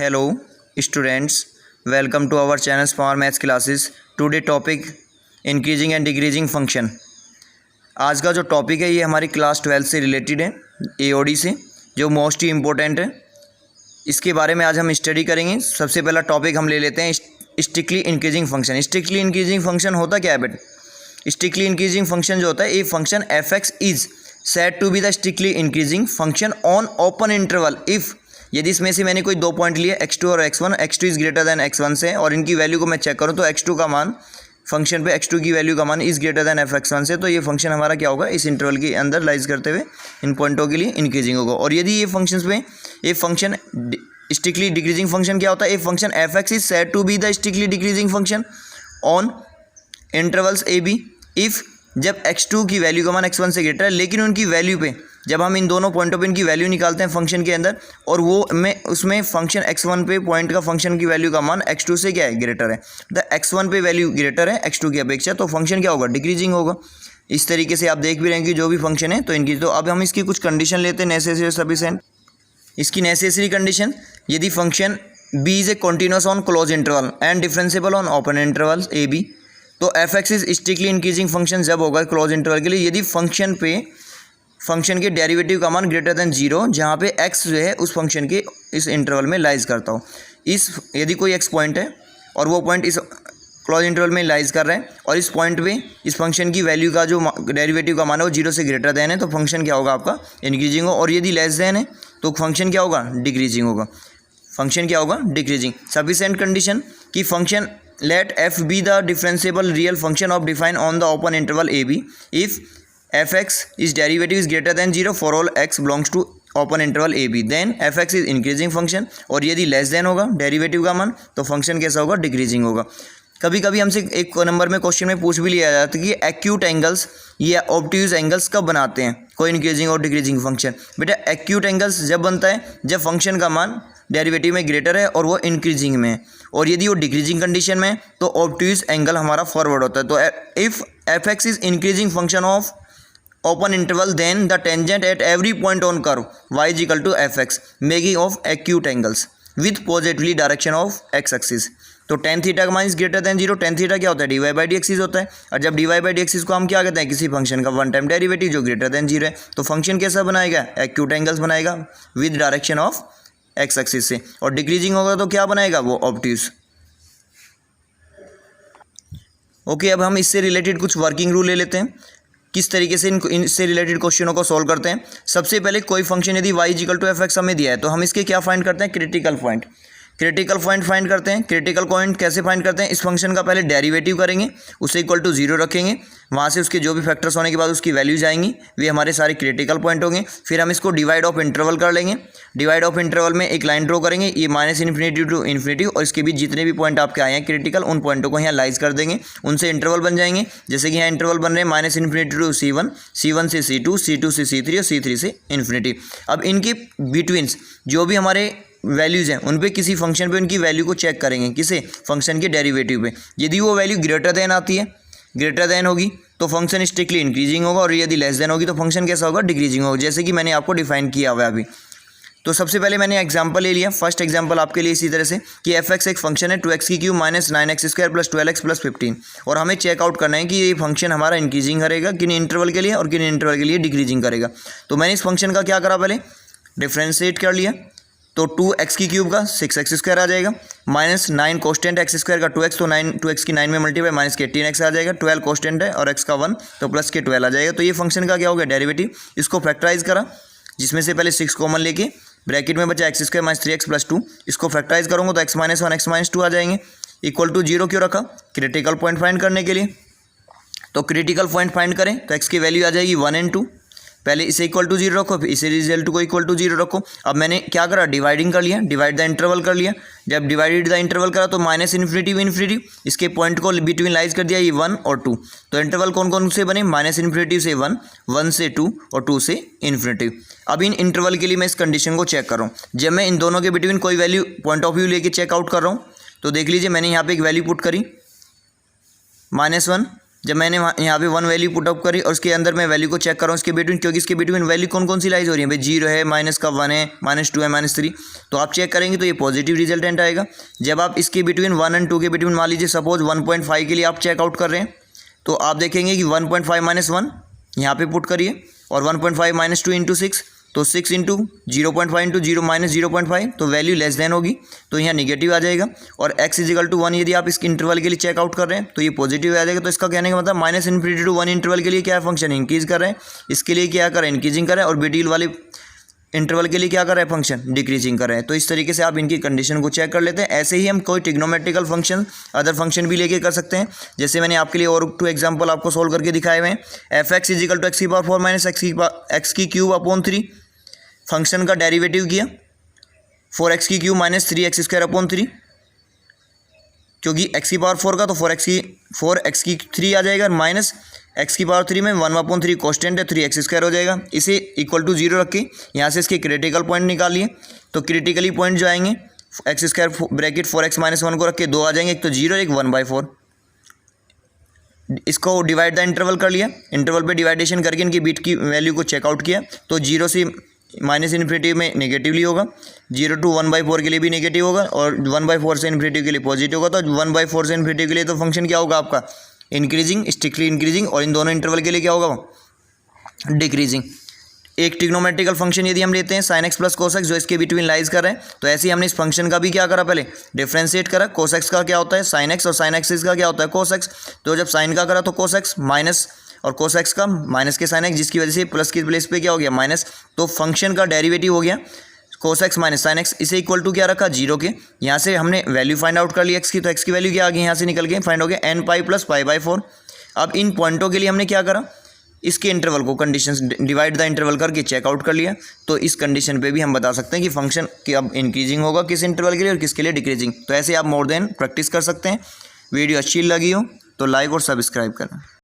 Hello students, welcome to our channel Smart Maths Classes. Today topic increasing and decreasing function. आज का जो topic है ये हमारी क्लास 12 से रिलेटेड है, AOD से, जो मोस्ट ही इम्पोर्टेंट है। इसके बारे में आज हम स्टडी करेंगे। सबसे पहला टॉपिक हम ले लेते हैं strictly increasing function. Strictly increasing function होता क्या है बेटा? स्ट्रिक्टली इंक्रीजिंग फंक्शन जो होता है, a function f(x) is said to be the strictly increasing function on open interval if, यदि इसमें से मैंने कोई दो पॉइंट लिए x2 और x1, x2 is greater than x1 से, और इनकी वैल्यू को मैं चेक करूँ तो x2 का मान फंक्शन पे x2 की वैल्यू का मान इज़ ग्रेटर दैन f(x1) से, तो ये फंक्शन हमारा क्या होगा, इस इंटरवल के अंदर लाइज करते हुए इन पॉइंटों के लिए इंक्रीजिंग होगा। और यदि ये फंक्शन पे ये फंक्शन स्ट्रिक्टली डिक्रीजिंग फंक्शन क्या होता है, a function f(x) is said to be the strictly decreasing function on intervals A B if, जब x2 की वैल्यू का मान x1 से ग्रेटर है, लेकिन उनकी वैल्यू पे जब हम इन दोनों पॉइंटों पे इनकी वैल्यू निकालते हैं फंक्शन के अंदर, और वो में उसमें फंक्शन x1 पे पॉइंट का फंक्शन की वैल्यू का मान x2 से क्या है, ग्रेटर है, द x1 पे वैल्यू ग्रेटर है x2 की अपेक्षा, तो फंक्शन क्या होगा, डिक्रीजिंग होगा। इस तरीके से आप देख भी रहे हैं कि जो भी फंक्शन है तो इनकी, तो अब हम इसकी कुछ कंडीशन लेते हैं, नेसेसरी सफिशिएंट। इसकी नेसेसरी कंडीशन, यदि function b is a continuous on closed interval and differentiable on open interval A B, तो f(x) is strictly increasing function जब होगा क्लोज इंटरवल के लिए, यदि फंक्शन पे फंक्शन के डेरिवेटिव का मान ग्रेटर देन 0, जहाँ पे x जो है उस फंक्शन के इस इंटरवल में लाइज करता हो। इस यदि कोई x पॉइंट है और वो पॉइंट इस क्लोज इंटरवल में लाइज कर रहा है, और इस पॉइंट पे इस फंक्शन की वैल्यू का जो डेरिवेटिव का मान है वो 0 से ग्रेटर देन है, तो फंक्शन क्या होगा आपका, इंक्रीजिंग हो। और यदि लेस देन है तो फंक्शन क्या होगा, डिक्रीजिंग होगा। फंक्शन क्या होगा, डिक्रीजिंग। सफिशिएंट कंडीशन कि function let f be the differentiable real function of defined on the open interval a b if f(x) is derivative is greater than 0 for all x belongs to open interval a b, then f(x) is increasing function, और यदि less than होगा derivative का मान तो function कैसा होगा, decreasing होगा। कभी कभी हमसे एक नंबर में क्वेश्चन में पूछ भी लिया जाता है कि एक्यूट एंगल्स या ऑब्ट्यूज एंगल्स कब बनाते हैं कोई इंक्रीजिंग और डिक्रीजिंग फंक्शन। बेटा एक्यूट एंगल्स जब बनता है जब फंक्शन का मान डेरिवेटिव में ग्रेटर है और वो इंक्रीजिंग में है, और यदि वो डिक्रीजिंग कंडीशन में है तो ऑब्ट्यूज एंगल हमारा फॉरवर्ड होता है। तो if f(x) is increasing function of open interval then the tangent at every point on curve y is equal to f(x) making of acute angles with positively direction of x axis. तो tan theta का मान is greater than 0, tan theta क्या होता है, dy/dx होता है, और जब dy/dx को हम क्या कहते हैं, किसी फंक्शन का वन टाइम डेरिवेटिव जो ग्रेटर देन 0 है, तो फंक्शन कैसा बनाएगा, एक्यूट एंगल्स बनाएगा with direction of x axis से। और डिक्रीजिंग होगा तो क्या बनाएगा, वो ऑब्ट्यूज। ओके, अब हम इससे रिलेटेड कुछ वर्किंग रूल ले लेते हैं, किस तरीके से इससे रिलेटेड क्वेश्चनों को सॉल्व करते हैं। सबसे पहले कोई फंक्शन यदि y इक्वल टू f(x) हमें दिया है तो हम इसके क्या फाइंड करते हैं, critical point. Critical point find करते हैं। क्रिटिकल पॉइंट कैसे फाइंड करते हैं, इस फंक्शन का पहले डेरिवेटिव करेंगे, उसे इक्वल टू 0 रखेंगे, वहाँ से उसके जो भी फैक्टर्स होने के बाद उसकी वैल्यूज आएंगी, वे हमारे सारे क्रिटिकल पॉइंट होंगे। फिर हम इसको डिवाइड ऑफ इंटरवल कर लेंगे। डिवाइड ऑफ इंटरवल में एक लाइन ड्रॉ करेंगे, ये -∞ टू इन्फिनिटी, और इसके बीच जितने भी पॉइंट आपके आए हैं क्रिटिकल, उन पॉइंटों को यहाँ लाइज कर देंगे, उनसे इंटरवल बन जाएंगे। जैसे कि यहाँ इंटरवल बन रहे हैं -∞ टू C1, C1 से C2, C2 से C3 और C3 से इन्फिनिटी। अब इनके बिटवीन्स जो भी हमारे वैल्यूज़ हैं उन पे किसी फंक्शन पे उनकी वैल्यू को चेक करेंगे, किसे, फंक्शन के डेरिवेटिव पे। यदि वो वैल्यू ग्रेटर देन आती है, ग्रेटर देन होगी तो फंक्शन स्ट्रिक्टली इंक्रीजिंग होगा, और यदि लेस देन होगी तो फंक्शन कैसा होगा, डिक्रीजिंग होगा, जैसे कि मैंने आपको डिफाइन किया हुआ है अभी। तो सबसे पहले मैंने एग्जांपल ले लिया, फर्स्ट एग्जांपल आपके लिए इसी तरह से कि f(x) एक फंक्शन है 2x³ - 9x² + 12x + 15, और हमें चेकआउट करना है कि ये फंक्शन हमारा इंक्रीजिंग करेगा किन इंटरवल के लिए और किन इंटरवल के लिए डिक्रीजिंग करेगा। तो मैंने इस फंक्शन का क्या करा, पहले डिफ्रेंशिएट कर लिया, तो 2x³ का 6x² आ जाएगा, -9 कोस्टेंट x² का 2x, तो 2x की 9 में मल्टीप्लाई माइनस के 18x आ जाएगा, 12 कोस्टेंट है और x का 1 तो प्लस के 12 आ जाएगा। तो ये फंक्शन का क्या हो गया, डेरिवेटिव। इसको फैक्टराइज करा, जिसमें से पहले 6 कॉमन लेके ब्रैकेट में बचा x² - 3x + 2, इसको फैक्टराइज करूँगा तो x - 1 x - 2 आ जाएंगे, इक्वल टू 0 क्यों रखा, क्रिटिकल पॉइंट फाइंड करने के लिए। तो क्रिटिकल पॉइंट फाइंड करें तो x की वैल्यू आ जाएगी 1 और 2, पहले इसे इक्वल टू 0 रखो, फिर इसे रिजल्ट को इक्वल टू 0 रखो। अब मैंने क्या करा, डिवाइडिंग कर लिया, डिवाइड द इंटरवल कर लिया। जब डिवाइडेड द इंटरवल करा तो -∞ इसके पॉइंट को बिटवीन लाइज कर दिया, ये 1 और 2। तो इंटरवल कौन कौन से बने, -∞ से 1, 1 से 2 और 2 से इन्फिनिटी। अब इन इंटरवल के लिए मैं इस कंडीशन को चेक कर रहा हूँ। जब मैं इन दोनों के बिटवीन कोई वैल्यू पॉइंट ऑफ व्यू लेके चेकआउट कर रहा हूँ, तो देख लीजिए मैंने यहाँ पे एक वैल्यू पुट करी -1, जब मैंने यहाँ पे 1 वैल्यू पुट अप करी और उसके अंदर मैं वैल्यू को चेक कर रहा हूँ इसके बिटवीन, क्योंकि इसके बिटवीन वैल्यू कौन कौन सी लाइज हो रही है भाई, 0 है, माइनस का 1 है, -2 है, -3, तो आप चेक करेंगे तो ये पॉजिटिव रिजल्टेंट आएगा। जब आप इसके बिटवीन 1 और 2 के बिटवीन मान लीजिए सपोज 1.5 के लिए आप चेकआउट कर रहे हैं, तो आप देखेंगे कि 1.5 - 1 यहाँ पे पुट करिए और 1.5 - 2 × 6, तो 6 × 0.5 × 0 -0.5, तो वैल्यू लेस देन होगी, तो यहाँ निगेटिव आ जाएगा। और x = 1 यदि आप इस इंटरवल के लिए चेकआउट कर रहे हैं तो ये पॉजिटिव आ जाएगा। तो इसका कहने का मतलब -∞ to 1 इंटरवल के लिए क्या है, फंक्शन इंक्रीज कर रहे हैं, इसके लिए क्या कर रहे हैं, इंक्रीजिंग कर रहे हैं, और मिडिल वाले इंटरवल के लिए क्या कर रहे हैं, फंक्शन डिक्रीजिंग कर रहे हैं। तो इस तरीके से आप इनकी कंडीशन को चेक कर लेते हैं। ऐसे ही हम कोई ट्रिग्नोमेट्रिकल फंक्शन, अदर फंक्शन भी लेके कर सकते हैं। जैसे मैंने आपके लिए और 2 एग्जांपल आपको सोल्व करके दिखाए हुए हैं। fx = x⁴ - x³ 3 फंक्शन का डेरिवेटिव किया 4x³ - 3x² क्योंकि x⁴ का तो 4x³ आ जाएगा, माइनस x³ में 1/3 कॉन्स्टेंट है, 3x² हो जाएगा। इसे = 0 रख के यहाँ से इसके क्रिटिकल पॉइंट निकालिए, तो क्रिटिकली पॉइंट जो आएंगे x² ब्रैकेट 4x - 1 को रख के 2 आ जाएंगे, एक तो 0 एक 1/4। इसको डिवाइड द इंटरवल कर लिया, इंटरवल पे डिवाइडेशन करके इनकी बीट की वैल्यू को चेकआउट किया, तो 0 से -∞ में नेगेटिवली होगा, 0 to 1/4 के लिए भी नेगेटिव होगा, और 1/4 से इन्फिनिटी के लिए पॉजिटिव होगा। तो 1/4 से इन्फिनिटी के लिए तो फंक्शन क्या होगा आपका, इंक्रीजिंग, स्ट्रिक्टली इंक्रीजिंग, और इन दोनों इंटरवल के लिए क्या होगा, डिक्रीजिंग। एक ट्रिग्नोमेट्रिकल फंक्शन यदि हम लेते हैं sin x + cos x जो इसके बिटवीन लाइज कर रहे हैं, तो ऐसे ही हमने इस फंक्शन का भी क्या करा, पहले डिफ्रेंशिएट करा। cos x का क्या होता है sin x, और sin x का क्या होता है cos x। तो जब sin का करा तो cos x माइनस, और cos x का माइनस के sin x, जिसकी वजह से प्लस की प्लेस पे क्या हो गया, माइनस। तो फंक्शन का डेरिवेटिव हो गया cos x - sin x, इसे इक्वल टू क्या रखा, 0 के। यहाँ से हमने वैल्यू फाइंड आउट कर ली x की, तो x की वैल्यू क्या आ गई, यहाँ से निकल के फाइंड हो गया nπ + π/4। अब इन पॉइंटों के लिए हमने क्या करा, इसके इंटरवल को कंडीशन डिवाइड द इंटरवल करके चेकआउट कर लिया। तो इस कंडीशन पे भी हम बता सकते हैं कि फंक्शन की अब इंक्रीजिंग होगा किस इंटरवल के लिए और किसके लिए डिक्रीजिंग। तो ऐसे आप मोर देन प्रैक्टिस कर सकते हैं। वीडियो अच्छी लगी हो तो लाइक और सब्सक्राइब करें।